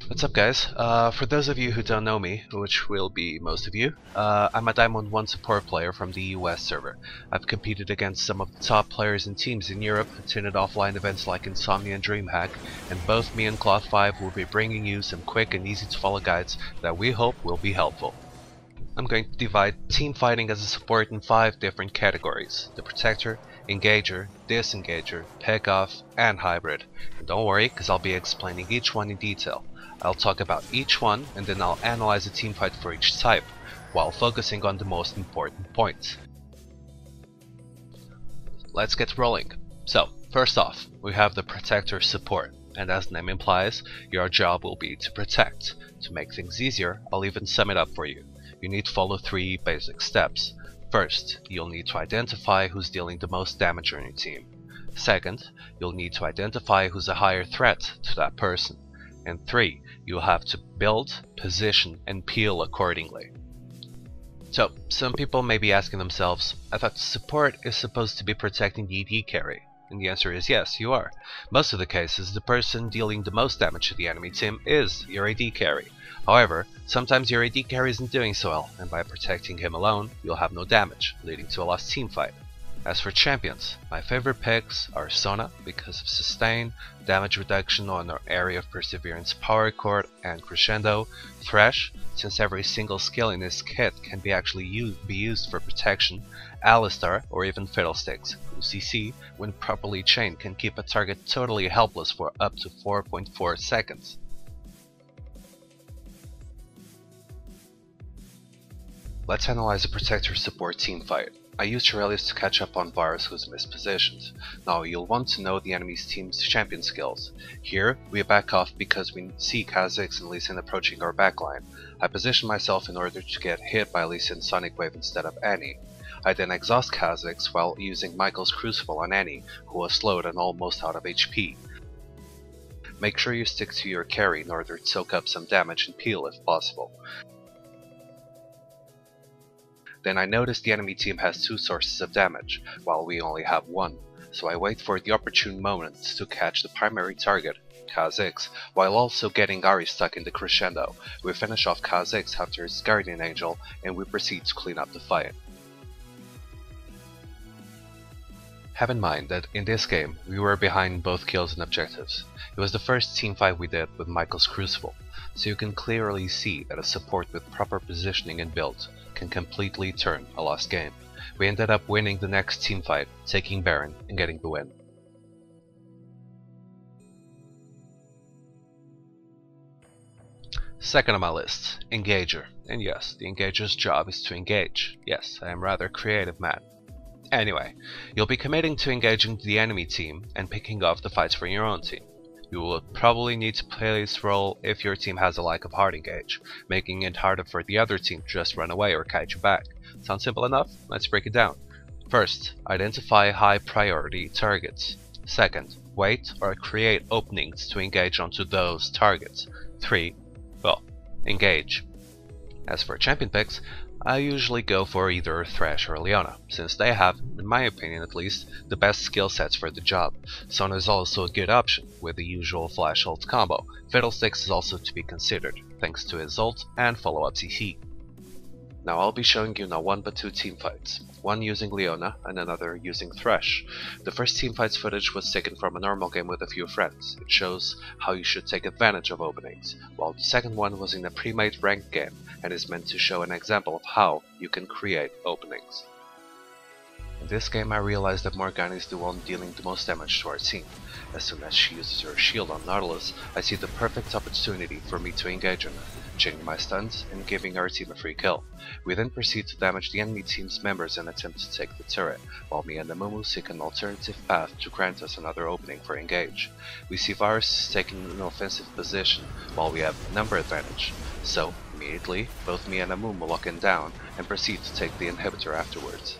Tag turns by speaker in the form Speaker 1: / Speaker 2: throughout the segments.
Speaker 1: What's up, guys? For those of you who don't know me, which will be most of you, I'm a Diamond 1 support player from the US server. I've competed against some of the top players and teams in Europe, attended offline events like Insomnia and DreamHack, and both me and Cloth5 will be bringing you some quick and easy to follow guides that we hope will be helpful. I'm going to divide team fighting as a support in 5 different categories: the Protector, Engager, Disengager, impaKt, and Hybrid. And don't worry, because I'll be explaining each one in detail. I'll talk about each one and then I'll analyze a team fight for each type, while focusing on the most important points. Let's get rolling. So, first off, we have the Protector support, and as the name implies, your job will be to protect. To make things easier, I'll even sum it up for you. You need to follow 3 basic steps. First, you'll need to identify who's dealing the most damage on your team. Second, you'll need to identify who's a higher threat to that person. And 3, you'll have to build, position, and peel accordingly. So, some people may be asking themselves, I thought support is supposed to be protecting the AD carry. And the answer is yes, you are. Most of the cases, the person dealing the most damage to the enemy team is your AD carry. However, sometimes your AD carry isn't doing so well, and by protecting him alone, you'll have no damage, leading to a lost team fight. As for champions, my favorite picks are Sona because of sustain, damage reduction on our area of perseverance power chord, and crescendo, Thresh, since every single skill in his kit can be used for protection, Alistar, or even Fiddlesticks, who CC, when properly chained, can keep a target totally helpless for up to 4.4 seconds. Let's analyze a Protector support team fight. I used Aurelius to catch up on Varus, who's mispositioned. Now you'll want to know the enemy's team's champion skills. Here, we back off because we see Kha'Zix and Lee Sin approaching our backline. I position myself in order to get hit by Lee Sin's Sonic Wave instead of Annie. I then exhaust Kha'Zix while using Michael's Crucible on Annie, who was slowed and almost out of HP. Make sure you stick to your carry in order to soak up some damage and peel if possible. Then I notice the enemy team has 2 sources of damage, while we only have 1, so I wait for the opportune moment to catch the primary target, Kha'Zix, while also getting Ahri stuck in the crescendo. We finish off Kha'Zix after his Guardian Angel, and we proceed to clean up the fight. Have in mind that in this game, we were behind both kills and objectives. It was the first team fight we did with Michael's Crucible, so you can clearly see that a support with proper positioning and build can completely turn a lost game. We ended up winning the next team fight, taking Baron and getting the win. Second on my list, Engager. And yes, the Engager's job is to engage. Yes, I am a rather creative man. Anyway, you'll be committing to engaging the enemy team and picking off the fights for your own team. You will probably need to play this role if your team has a lack of hard engage, making it harder for the other team to just run away or kite you back. Sound simple enough? Let's break it down. First, identify high priority targets. Second, wait or create openings to engage onto those targets. 3. Engage. As for champion picks, I usually go for either Thresh or Leona, since they have, in my opinion at least, the best skill sets for the job. Sona is also a good option, with the usual flash ult combo. Fiddlesticks is also to be considered, thanks to his ult and follow-up CC. Now I'll be showing you not 1 but 2 team fights, one using Leona and another using Thresh. The first team fights footage was taken from a normal game with a few friends. It shows how you should take advantage of openings, while the second one was in a pre-made ranked game and is meant to show an example of how you can create openings. In this game I realized that Morgana is the one dealing the most damage to our team. As soon as she uses her shield on Nautilus, I see the perfect opportunity for me to engage on her, chaining my stuns and giving our team a free kill. We then proceed to damage the enemy team's members and attempt to take the turret, while me and Amumu seek an alternative path to grant us another opening for engage. We see Varus taking an offensive position, while we have number advantage, so immediately both me and Amumu lock in down and proceed to take the inhibitor afterwards.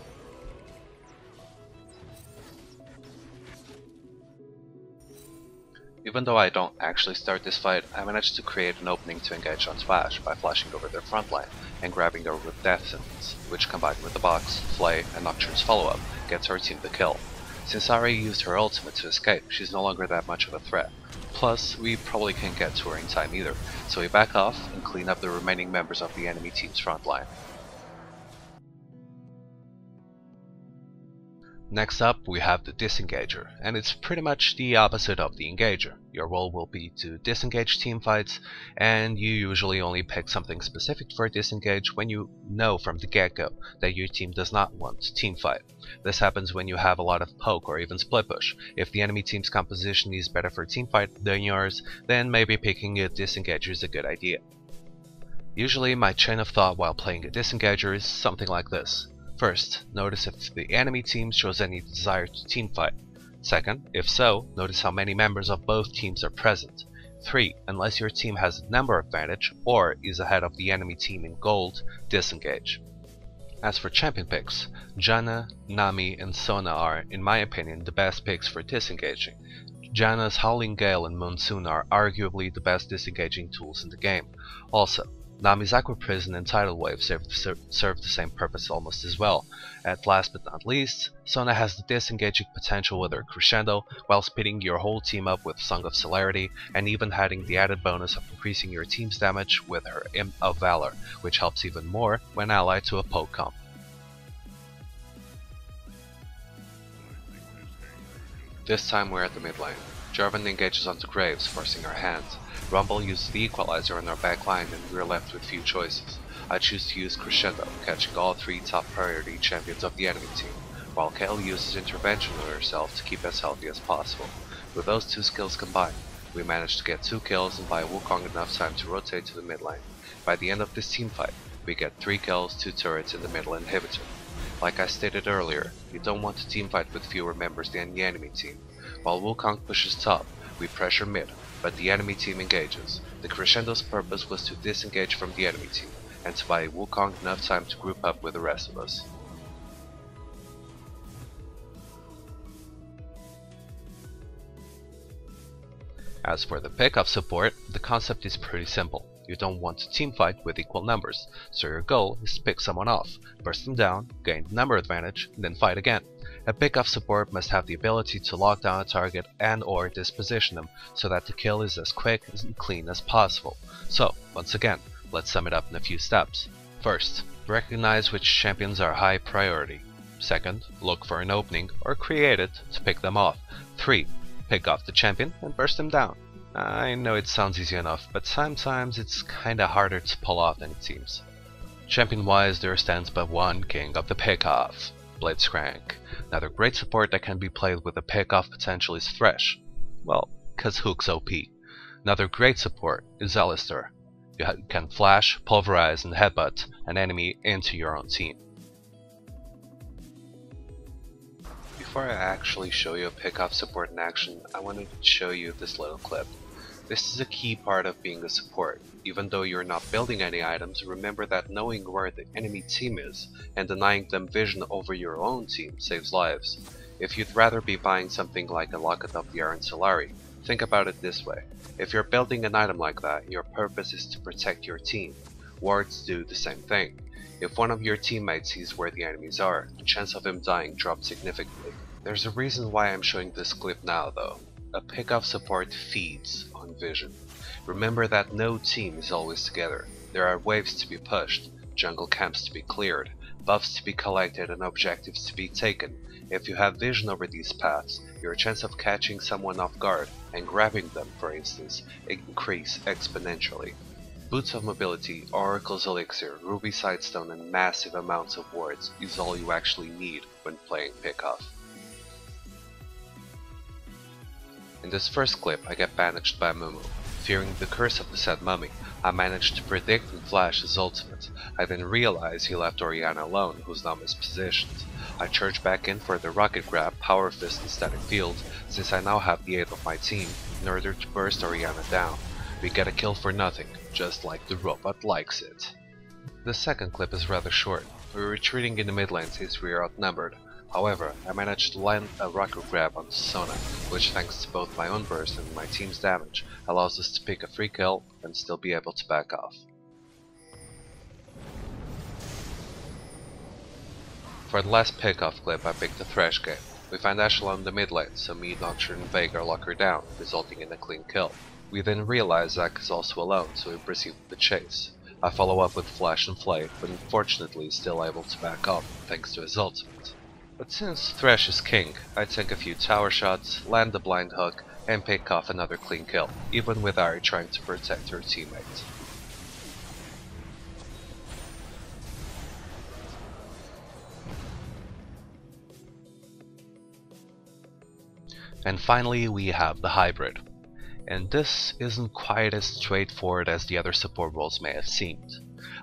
Speaker 1: Even though I don't actually start this fight, I managed to create an opening to engage on Splash by flashing over their front line and grabbing her with Death Sentence, which combined with the box, Flay, and Nocturne's follow-up, gets her team the kill. Since Ahri used her ultimate to escape, she's no longer that much of a threat. Plus, we probably can't get to her in time either, so we back off and clean up the remaining members of the enemy team's front line. Next up, we have the Disengager, and it's pretty much the opposite of the Engager. Your role will be to disengage teamfights, and you usually only pick something specific for disengage when you know from the get-go that your team does not want to teamfight. This happens when you have a lot of poke or even split push. If the enemy team's composition is better for teamfight than yours, then maybe picking a Disengager is a good idea. Usually my chain of thought while playing a Disengager is something like this. First, notice if the enemy team shows any desire to teamfight. Second, if so, notice how many members of both teams are present. 3. Unless your team has a number advantage or is ahead of the enemy team in gold, disengage. As for champion picks, Janna, Nami and Sona are, in my opinion, the best picks for disengaging. Janna's Howling Gale and Monsoon are arguably the best disengaging tools in the game. Also, Nami's Aqua Prison and Tidal Wave serve the same purpose almost as well. At last but not least, Sona has the disengaging potential with her Crescendo, while speeding your whole team up with Song of Celerity, and even having the added bonus of increasing your team's damage with her Imp of Valor, which helps even more when allied to a poke comp. This time we're at the mid lane. Jarvan engages onto Graves, forcing our hand. Rumble uses the Equalizer on our back line, and we're left with few choices. I choose to use Crescendo, catching all 3 top priority champions of the enemy team, while Kayle uses Intervention on herself to keep as healthy as possible. With those 2 skills combined, we managed to get 2 kills and buy Wukong enough time to rotate to the mid lane. By the end of this teamfight, we get 3 kills, 2 turrets and the middle inhibitor. Like I stated earlier, you don't want to teamfight with fewer members than the enemy team. While Wukong pushes top, we pressure mid, but the enemy team engages. The Crescendo's purpose was to disengage from the enemy team, and to buy Wukong enough time to group up with the rest of us. As for the pick-off support, the concept is pretty simple. You don't want to teamfight with equal numbers, so your goal is to pick someone off, burst them down, gain the number advantage, and then fight again. A pick-off support must have the ability to lock down a target and or disposition them, so that the kill is as quick and clean as possible. So, once again, let's sum it up in a few steps. First, recognize which champions are high priority. Second, look for an opening, or create it, to pick them off. 3. Pick off the champion and burst them down. I know it sounds easy enough, but sometimes it's kinda harder to pull off than it seems. Champion-wise, there stands but one king of the pick-off, Blitzcrank. Another great support that can be played with a pick-off potential is Thresh. Well, cause Hook's OP. Another great support is Alistar. You can flash, pulverize, and headbutt an enemy into your own team. Before I actually show you a pick-off support in action, I wanted to show you this little clip. This is a key part of being a support. Even though you're not building any items, remember that knowing where the enemy team is and denying them vision over your own team saves lives. If you'd rather be buying something like a Locket of the Iron Solari, think about it this way. If you're building an item like that, your purpose is to protect your team. Wards do the same thing. If one of your teammates sees where the enemies are, the chance of him dying drops significantly. There's a reason why I'm showing this clip now though. A pick-off support feeds on vision. Remember that no team is always together. There are waves to be pushed, jungle camps to be cleared, buffs to be collected and objectives to be taken. If you have vision over these paths, your chance of catching someone off guard and grabbing them, for instance, increase exponentially. Boots of Mobility, Oracle's Elixir, Ruby Sidestone and massive amounts of wards is all you actually need when playing pick-off. In this first clip, I get banished by Mumu. Fearing the curse of the said mummy, I managed to predict and flash his ultimate. I then realized he left Orianna alone, whose Num is positioned. I charge back in for the rocket grab, power fist and static field, since I now have the aid of my team, in order to burst Orianna down. We get a kill for nothing, just like the robot likes it. The second clip is rather short. We're retreating in the mid lane since we are outnumbered. However, I managed to land a rocket grab on Sona, which thanks to both my own burst and my team's damage, allows us to pick a free kill and still be able to back off. For the last pick-off clip, I picked the Thresh game. We find Echelon in the mid lane, so me, Nocturne and Veigar lock her down, resulting in a clean kill. We then realize Zac is also alone, so we proceed with the chase. I follow up with Flash and Flay, but unfortunately still able to back up, thanks to his ultimate. But since Thresh is king, I take a few tower shots, land a blind hook, and pick off another clean kill, even with Ahri trying to protect her teammate. And finally we have the hybrid. And this isn't quite as straightforward as the other support roles may have seemed.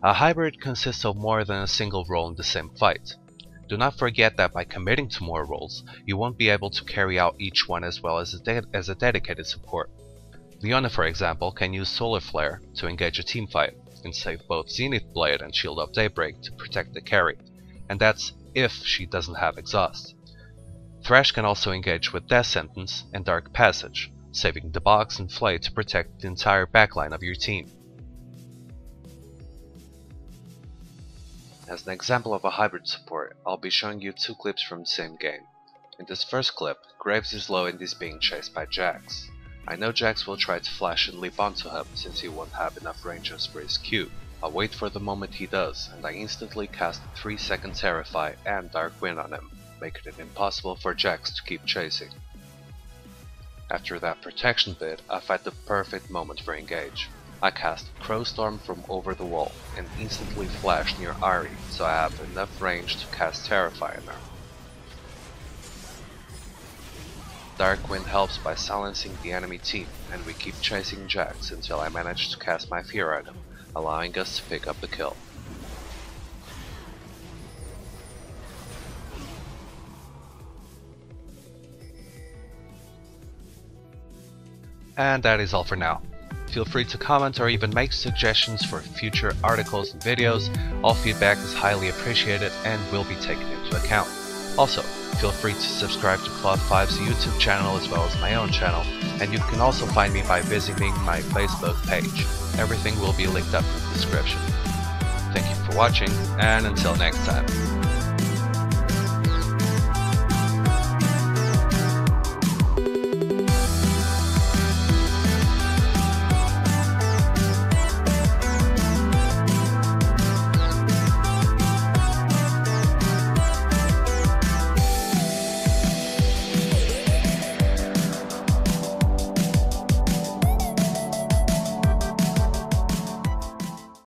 Speaker 1: A hybrid consists of more than a single role in the same fight. Do not forget that by committing to more roles, you won't be able to carry out each one as well as a dedicated support. Leona, for example, can use Solar Flare to engage a teamfight, and save both Zenith Blade and Shield of Daybreak to protect the carry, and that's if she doesn't have exhaust. Thresh can also engage with Death Sentence and Dark Passage, saving the box and Flay to protect the entire backline of your team. As an example of a hybrid support, I'll be showing you two clips from the same game. In this first clip, Graves is low and is being chased by Jax. I know Jax will try to flash and leap onto him since he won't have enough ranges for his Q. I'll wait for the moment he does, and I instantly cast 3-second Terrify and Dark Wind on him, making it impossible for Jax to keep chasing. After that protection bit, I find the perfect moment for engage. I cast Crowstorm from over the wall and instantly flash near Ahri, so I have enough range to cast Terrify on her. Dark Wind helps by silencing the enemy team, and we keep chasing Jax until I manage to cast my Fear item, allowing us to pick up the kill. And that is all for now. Feel free to comment or even make suggestions for future articles and videos. All feedback is highly appreciated and will be taken into account. Also, feel free to subscribe to Cloud5's YouTube channel as well as my own channel, and you can also find me by visiting my Facebook page. Everything will be linked up in the description. Thank you for watching, and until next time.